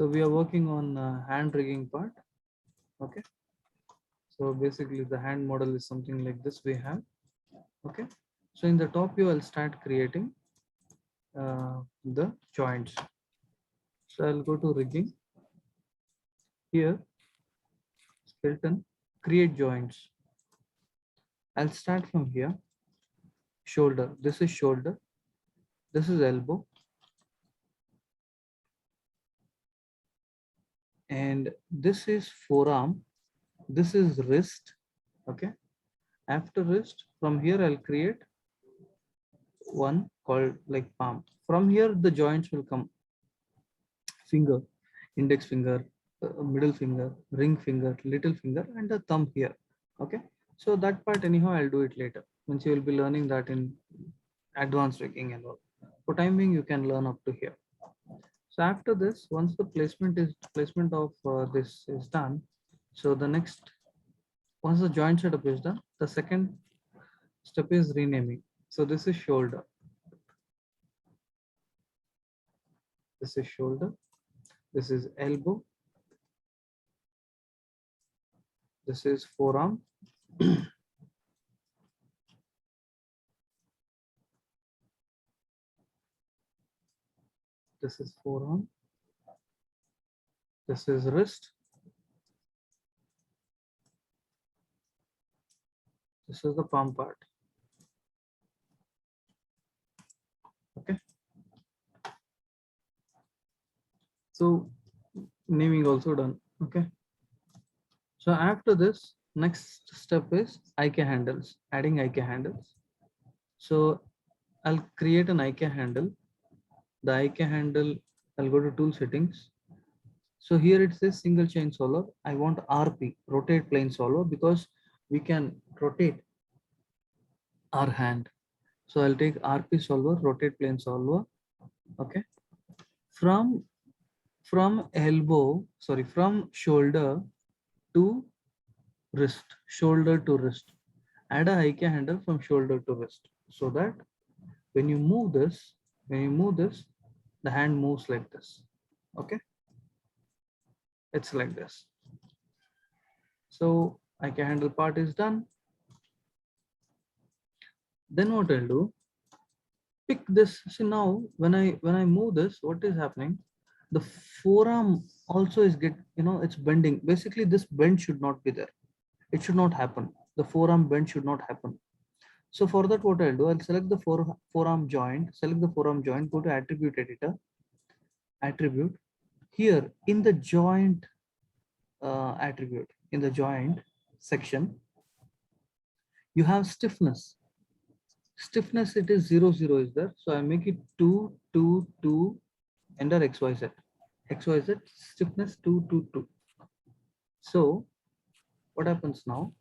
So we are working on hand rigging part. Okay. So basically the hand model is something like this we have. Okay. So in the top view, I'll start creating the joints. So I'll go to rigging here, skeleton, create joints. I'll start from here. Shoulder. This is shoulder. This is elbow. And this is forearm. This is wrist. Okay. After wrist, from here I'll create one called like palm. From here the joints will come: finger, index finger, middle finger, ring finger, little finger, and a thumb here. Okay. So that part anyhow I'll do it later. Once you will be learning that in advanced rigging and all. For time being, you can learn up to here. So after this, once the placement of this is done, so the next, once the joint setup is done, the second step is renaming. So this is shoulder. This is shoulder. This is elbow. This is forearm. This is forearm. This is wrist. This is the palm part. Okay. So naming also done. Okay. So after this, next step is IK handles, adding IK handles. So I'll create an IK handle. The IK handle, I'll go to tool settings. So here it says single chain solver. I want RP, rotate plane solver, because we can rotate our hand. So I'll take RP solver, rotate plane solver. Okay. From elbow, sorry, from shoulder to wrist, shoulder to wrist. Add a IK handle from shoulder to wrist, so that when you move this, the hand moves like this. Okay. It's like this. So IK handle part is done. Then what I'll do, pick this. See now when I move this, what is happening? The forearm also is it's bending. Basically, this bend should not be there. It should not happen. The forearm bend should not happen. So for that, what I'll do, I'll select the forearm joint, go to attribute editor, attribute. Here in the joint attribute, in the joint section, you have stiffness. Stiffness, it is 0, 0 is there. So I make it 2, 2, 2, enter XYZ. XYZ stiffness 2, 2, 2. So what happens now?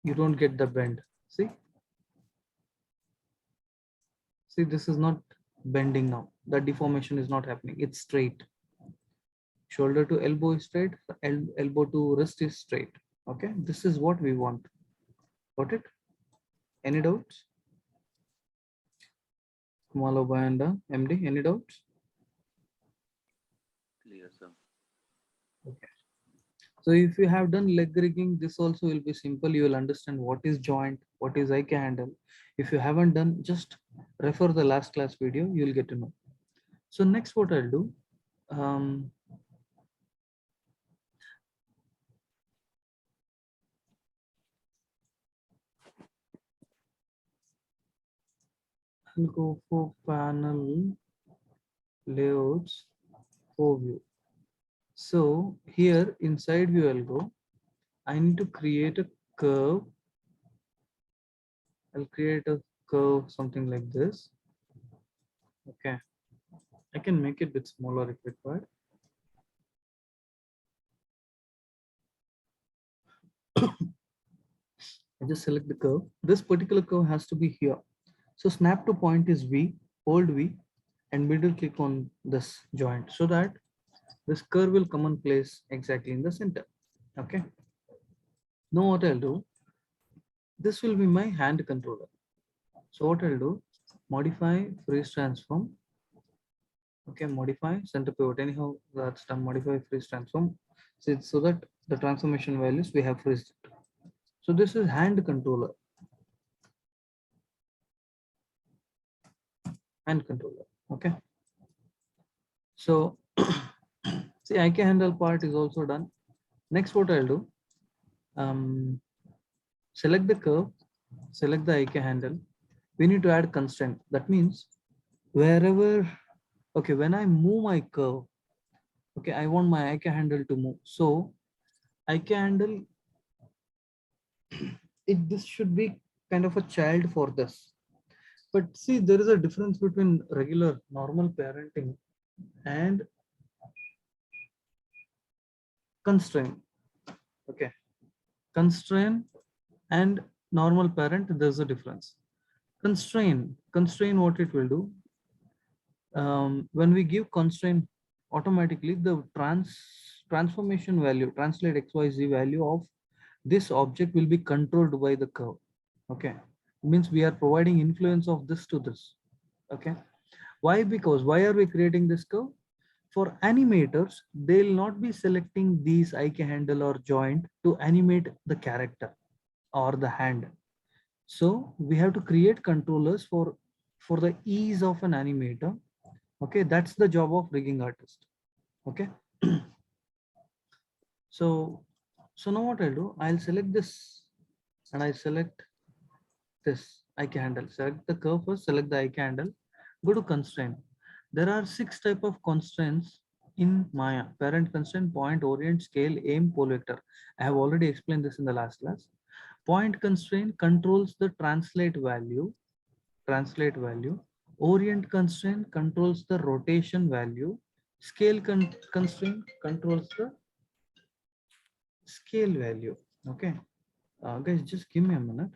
You don't get the bend. See, this is not bending now. The deformation is not happening. It's straight. Shoulder to elbow is straight. Elbow to wrist is straight. Okay, this is what we want. Got it? Any doubts? Kumaloba and MD, any doubts? Clear, sir. Okay. So if you have done leg rigging, this also will be simple. You will understand what is joint, what is IK handle. If you haven't done, just refer the last class video, you will get to know. So next what I'll do, I'll go for panel layouts overview. So here inside view I'll go. I need to create a curve. I'll create a curve something like this. Okay. I can make it a bit smaller if required. I just select the curve. This particular curve has to be here. So snap to point is V, hold V, and middle click on this joint so that this curve will come and place exactly in the center. Okay. Now what I'll do, this will be my hand controller. So what I'll do, modify freeze transform. Okay, modify center pivot. Anyhow, that's done. Modify freeze transform. So that the transformation values we have freezed it. So this is hand controller. Hand controller. Okay. So see, IK handle part is also done. Next, what I'll do, select the curve, select the IK handle. We need to add constraint. That means wherever, okay, when I move my curve, okay, I want my IK handle to move. So IK handle, this should be kind of a child for this. But see, there is a difference between regular normal parenting and constraint. Okay, constraint and normal parent, there's a difference. Constrain what it will do, when we give constraint, automatically the transformation value, translate xyz value of this object will be controlled by the curve. Okay, means we are providing influence of this to this. Okay, why? Because why are we creating this curve? For animators, they'll not be selecting these IK handle or joint to animate the character or the hand. So we have to create controllers for the ease of an animator. Okay, that's the job of rigging artist. Okay. So now what I'll do, I'll select this and I select this IK handle. Select the curve first, select the IK handle, go to constraint. There are 6 type of constraints in Maya: parent constraint, point, orient, scale, aim, pole vector. I have already explained this in the last class. Point constraint controls the translate value. Orient constraint controls the rotation value. Scale constraint controls the scale value. Okay, guys, just give me a minute.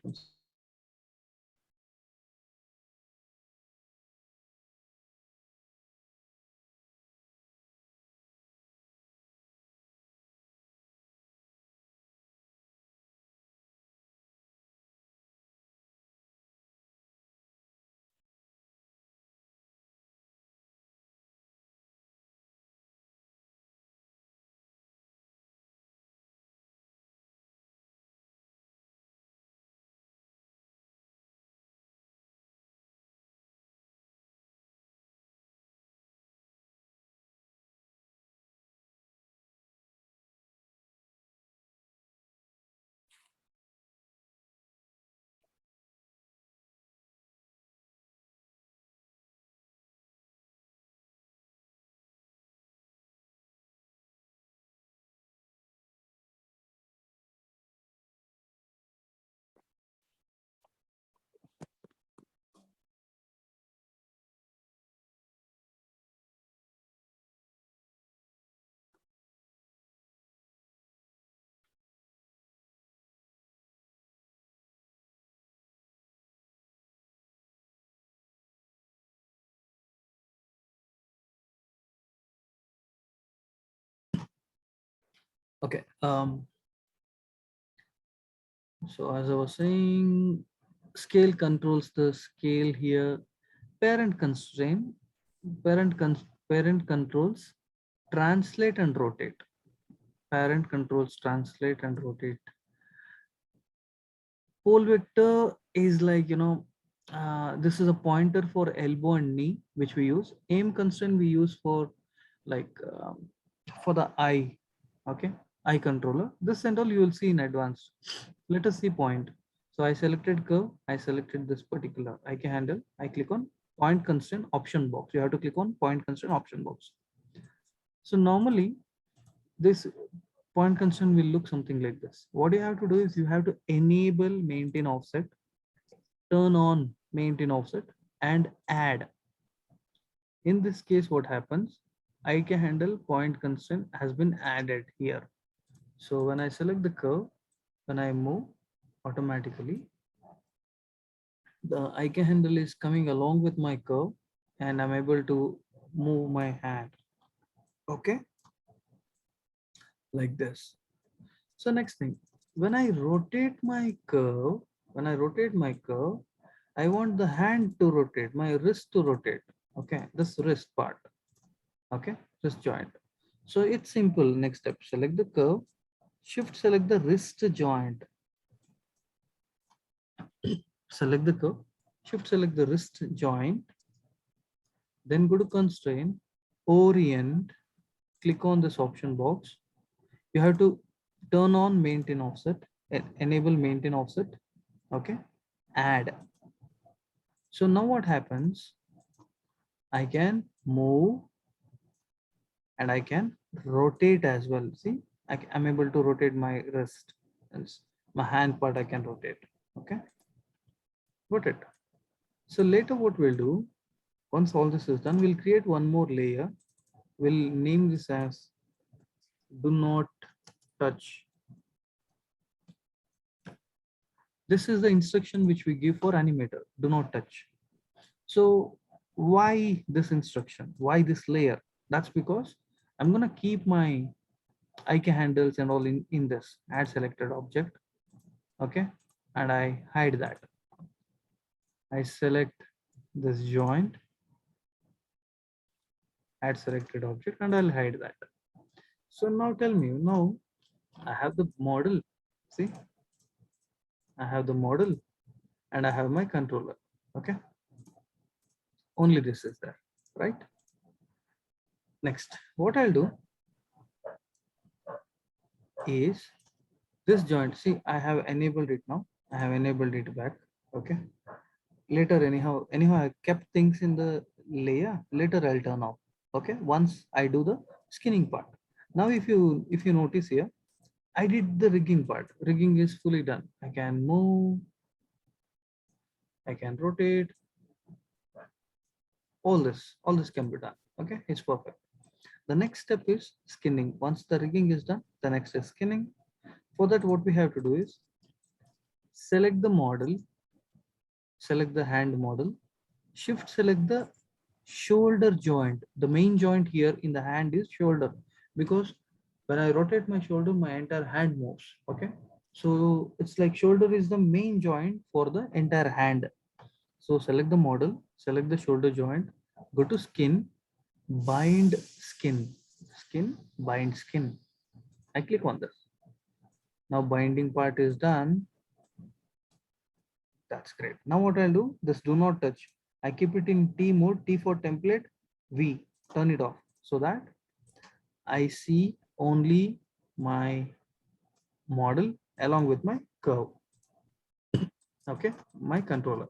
Okay. So as I was saying, scale controls the scale here. Parent constraint, parent controls translate and rotate. Parent controls translate and rotate. Pole vector is like, this is a pointer for elbow and knee, which we use. Aim constraint we use for like for the eye. Okay, eye controller. This and all you will see in advanced. Let us see point. So I selected curve. I selected this particular IK handle. I click on point constraint option box. You have to click on point constraint option box. So normally this point constraint will look something like this. What you have to do is you have to enable maintain offset, turn on maintain offset, and add. In this case, what happens? IK handle point constraint has been added here. So when I select the curve, when I move, automatically the IK handle is coming along with my curve and I'm able to move my hand. Okay, like this. So next thing, when I rotate my curve, I want the hand to rotate, my wrist to rotate. Okay, this wrist part. Okay, wrist joint. So it's simple. Next step, select the curve, shift select the wrist joint, select the curve, shift select the wrist joint, then go to constraint, orient, click on this option box. You have to turn on maintain offset, enable maintain offset. Okay, add. So now what happens? I can move and I can rotate as well. See, I'm able to rotate my wrist and my hand part I can rotate. Okay, rotate. So later what we'll do, once all this is done, we'll create one more layer. We'll name this as do not touch. This is the instruction which we give for animator, do not touch. So why this instruction? Why this layer? That's because I'm gonna keep my IK handles and all in this add selected object. Okay, and I hide that. I select this joint, add selected object, and I'll hide that. So now tell me, now I have the model. See, I have the model and I have my controller. Okay, only this is there, right? Next, what I'll do is this joint. See, I have enabled it now. I have enabled it back. Okay. Later, anyhow, I kept things in the layer. Later, I'll turn off. Okay. Once I do the skinning part. Now, if you notice here, I did the rigging part. Rigging is fully done. I can move. I can rotate. All this can be done. Okay, it's perfect. The next step is skinning. Once the rigging is done, the next is skinning. For that, what we have to do is select the model, select the hand model, shift select the shoulder joint. The main joint here in the hand is shoulder, because when I rotate my shoulder, my entire hand moves. Okay, so it's like shoulder is the main joint for the entire hand. So select the model, select the shoulder joint, go to skin, bind skin, skin, bind skin. I click on this. Now binding part is done. That's great. Now what I'll do, this do not touch. I keep it in T mode, T for template, V, turn it off so that I see only my model along with my curve. Okay, my controller.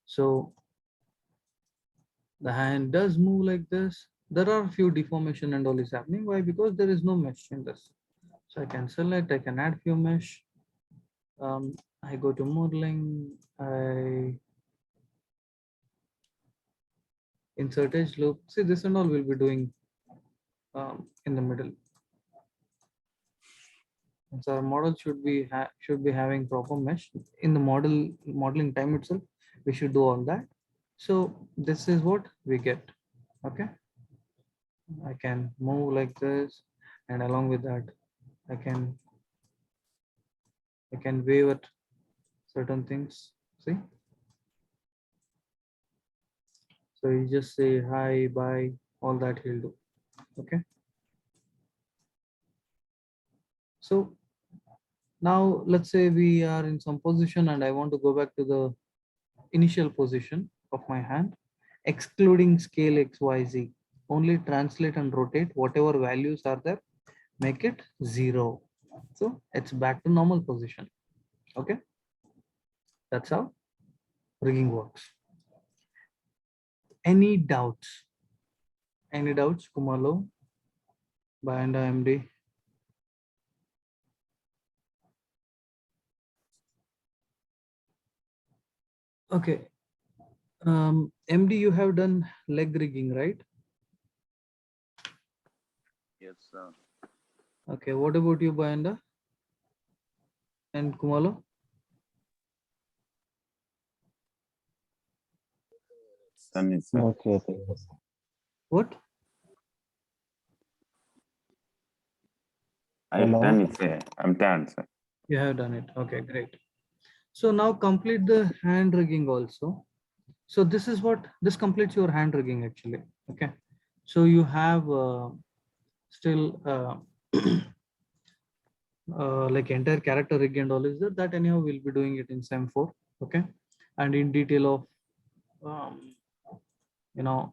So the hand does move like this. There are a few deformation and all is happening. Why? Because there is no mesh in this. So I can select, I can add few mesh. I go to modeling, I insert edge loop. See, this and all will be doing in the middle. So our model should be having proper mesh in the modeling time itself. We should do all that. So this is what we get. Okay, I can move like this, and along with that, I can wave at certain things. See, so you just say hi, bye, all that he'll do. Okay. So now let's say we are in some position and I want to go back to the initial position of my hand, excluding scale XYZ. Only translate and rotate whatever values are there, make it 0. So it's back to normal position. Okay. That's how rigging works. Any doubts? Any doubts, Kumalo, Bayanda MD? Okay. MD, you have done leg rigging, right? Yes, sir. Okay. What about you, Bayanda and Kumalo? Done it, sir. Okay. What? I've Hello. done it, sir. I'm done, sir. You have done it. Okay, great. So now complete the hand rigging also. So this is what this completes your hand rigging actually. Okay. So you have still like entire character rig and all is there, that anyhow we'll be doing it in sem 4. Okay, and in detail of um, you know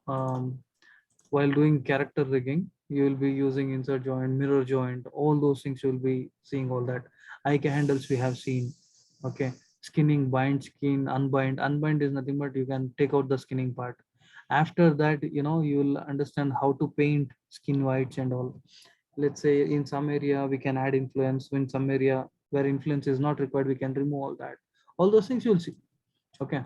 while doing character rigging, you will be using insert joint, mirror joint, all those things you will be seeing. All that IK handles we have seen. Okay, skinning, bind, skin, unbind. Unbind is nothing but you can take out the skinning part. After that, you will understand how to paint skin whites and all. Let's say in some area we can add influence, in some area where influence is not required we can remove all that. All those things you'll see. Okay,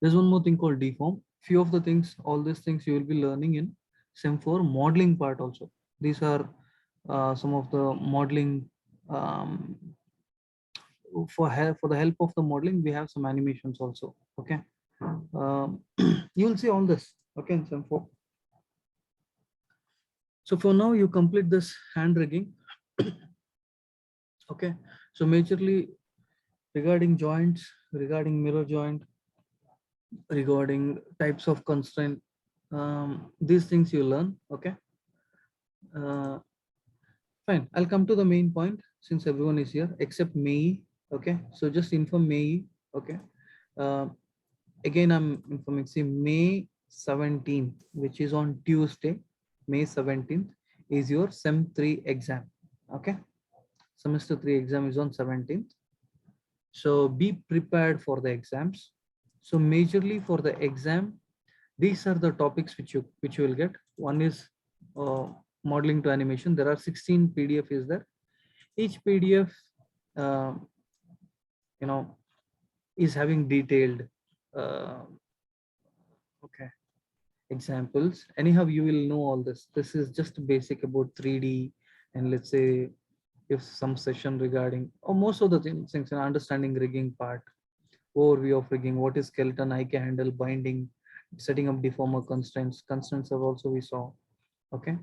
there's one more thing called deform. Few of the things, all these things you will be learning in sem 4 modeling part also. These are some of the modeling. um, for the help of the modeling we have some animations also. Okay, um, you'll see all this. Okay, in sem 4. So for now you complete this hand rigging. Okay, so majorly regarding joints, regarding mirror joint, regarding types of constraint, these things you learn. Okay, uh, fine. I'll come to the main point since everyone is here except Mei. Okay, so just inform Mei. Okay, uh, again I'm informing. See, May 17th, which is on Tuesday, May 17th, is your Sem 3 exam. Okay, semester 3 exam is on 17th. So be prepared for the exams. So majorly for the exam, these are the topics which you will get. One is modeling to animation. There are 16 PDF is there. Each PDF uh, you know is having detailed uh, okay examples. Anyhow, you will know all this. This is just basic about 3D, and let's say if some session regarding or most of the things in understanding rigging part, overview of rigging, what is skeleton, IK handle, binding, setting up deformer constraints. Constraints are also we saw. Okay,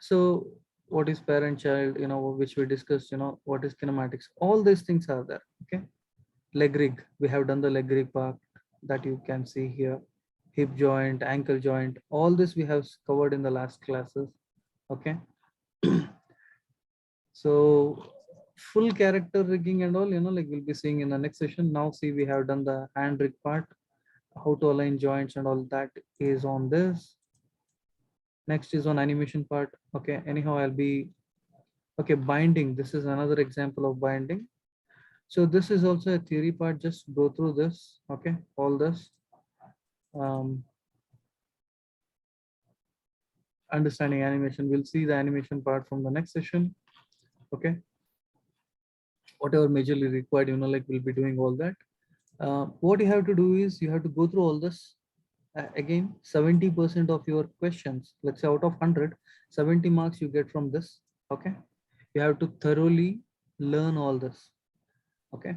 so what is parent child, which we discussed, what is kinematics, all these things are there. Okay, leg rig, we have done the leg rig part that you can see here. Hip joint, ankle joint, all this we have covered in the last classes. Okay, so full character rigging and all, like we'll be seeing in the next session. Now see, we have done the hand rig part, how to align joints and all that is on this. Next is on animation part. Okay, anyhow I'll be okay. Binding, this is another example of binding. So this is also a theory part, just go through this. Okay, all this understanding animation, we'll see the animation part from the next session. Okay, whatever majorly required, like we'll be doing all that. What you have to do is you have to go through all this. Again, 70% of your questions, let's say out of 100, 70 marks you get from this. Okay, you have to thoroughly learn all this. Okay,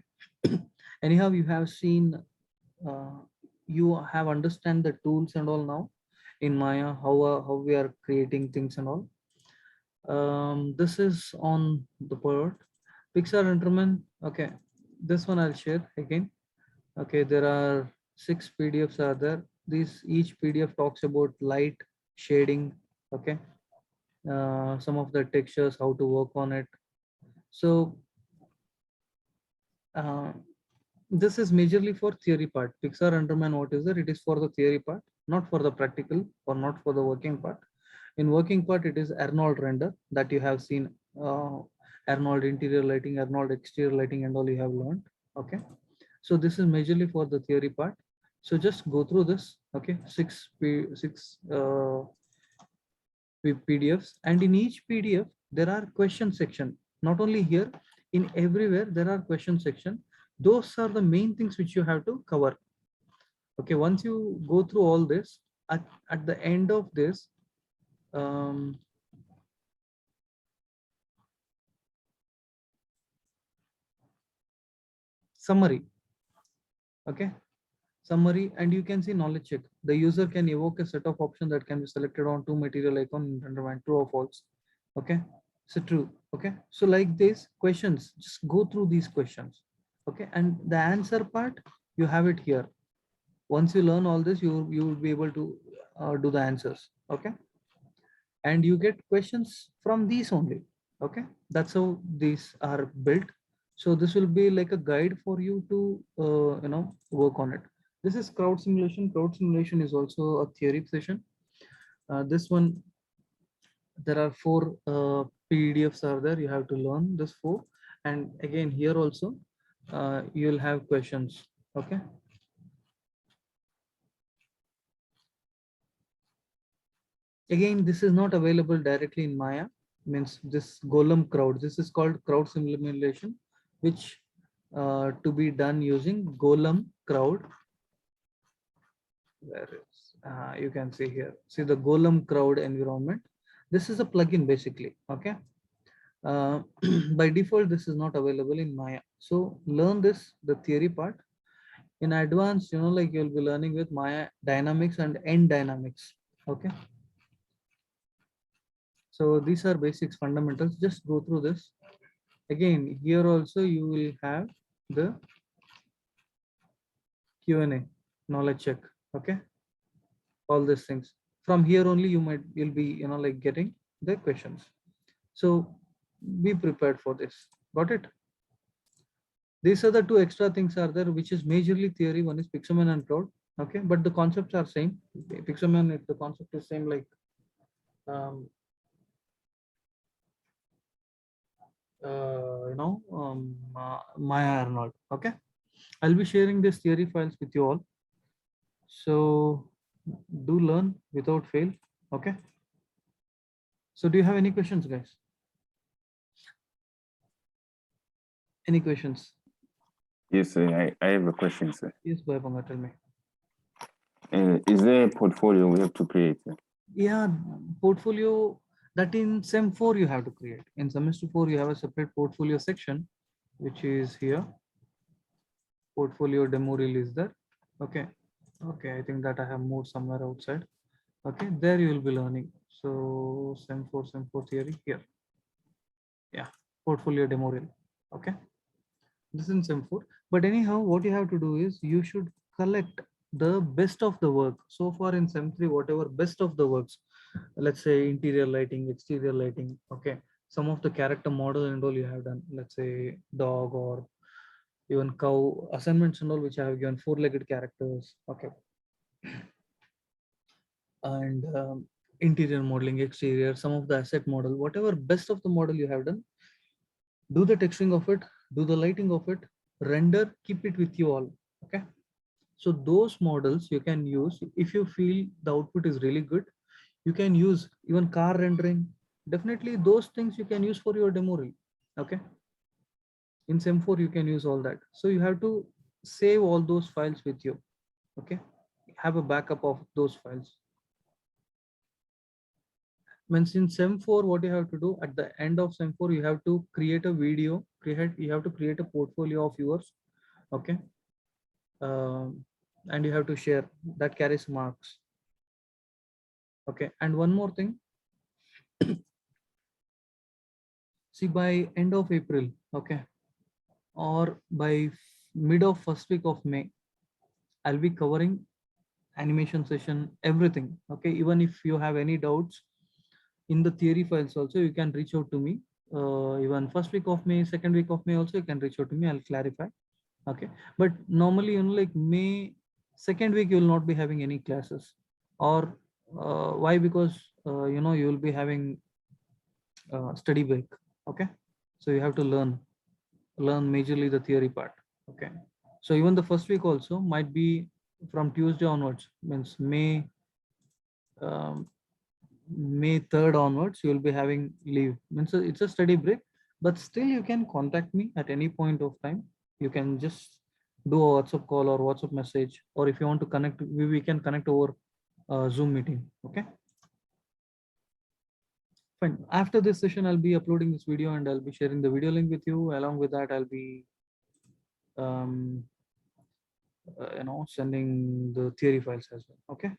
anyhow you have seen, you have understand the tools and all now in Maya, how we are creating things and all. This is on the board. Pixar Enderman. Okay, this one I'll share again. Okay, there are 6 PDFs are there. These each PDF talks about light, shading. Okay, some of the textures, how to work on it. So uh, this is majorly for theory part. Pixar Enderman, what is there? It is for the theory part, not for the practical or not for the working part. In working part, it is Arnold render that you have seen. Arnold interior lighting, Arnold exterior lighting, and all you have learned. Okay, so this is majorly for the theory part. So just go through this. Okay, six PDFs, and in each PDF there are question section. Not only here, in everywhere there are question section. Those are the main things which you have to cover. Okay, once you go through all this, at the end of this, summary. Okay, summary, and you can see knowledge check. The user can evoke a set of options that can be selected on two material icon in Tendermint, true or false. Okay, so true. Okay, so like this questions, just go through these questions. Okay, and the answer part you have it here. Once you learn all this, you will be able to do the answers. Okay, and you get questions from these only. Okay, that's how these are built. So this will be like a guide for you to work on it. This is crowd simulation. Crowd simulation is also a theory session. This one, there are four PDFs are there. You have to learn this four, and again here also you'll have questions. Okay. Again, this is not available directly in Maya. Means this Golem crowd. This is called crowd simulation, which to be done using Golem crowd. Where is you can see here. See the Golem crowd environment. This is a plugin basically. Okay. By default, this is not available in Maya. So learn this, the theory part. In advance, like you'll be learning with Maya dynamics and end dynamics. Okay. So these are basics, fundamentals. Just go through this. Again, here also you will have the Q&A, knowledge check. Okay. All these things. From here only you'll be, like getting the questions. So be prepared for this. Got it? These are the two extra things are there, which is majorly theory. One is Pixelman and Cloud. Okay, but the concepts are same. Pixelman, the concept is same like Maya Arnold. Okay, I'll be sharing these theory files with you all. So do learn without fail. Okay. So do you have any questions, guys? Any questions? Yes, sir. I have a question, sir. Yes, Bhai, tell me. Is there a portfolio we have to create? Sir? Yeah, portfolio that in SEM 4 you have to create. In semester 4 you have a separate portfolio section, which is here. Portfolio demo reel is there. Okay. Okay, I think that I have moved somewhere outside. Okay, there you will be learning. So SEM 4 theory here. Yeah, portfolio demo reel. Okay. This is in SEM 4. But anyhow, what you have to do is you should collect the best of the work. So far in SEM 3, whatever best of the works, let's say interior lighting, exterior lighting. Okay. Some of the character model and all you have done, let's say dog or even cow assignments and all, which I have given four-legged characters. Okay. And interior modeling, exterior, some of the asset model, whatever best of the model you have done, do the texturing of it, do the lighting of it, render, keep it with you all. Okay. So those models you can use if you feel the output is really good. You can use even car rendering. Definitely those things you can use for your demo reel. Okay. In SEM 4 you can use all that. So you have to save all those files with you. Okay. Have a backup of those files. Means in SEM 4, what you have to do at the end of SEM 4, you have to create a video, you have to create a portfolio of yours. Okay. And you have to share that carries marks. Okay. And one more thing, see by end of April, okay, or by mid of first week of May, I'll be covering animation session, everything. Okay. Even if you have any doubts in the theory files also, you can reach out to me. Even first week of May, second week of May also, you can reach out to me. I'll clarify. Okay. But normally, like May, second week, you will not be having any classes. Or why? Because, you will be having study break. Okay. So you have to learn majorly the theory part. Okay. So even the first week also might be from Tuesday onwards, means um, May 3rd onwards, you will be having leave. Means it's a study break, but still you can contact me at any point of time. You can just do a WhatsApp call or WhatsApp message, or if you want to connect, we can connect over Zoom meeting. Okay. Fine. After this session, I'll be uploading this video and I'll be sharing the video link with you. Along with that, I'll be sending the theory files as well. Okay.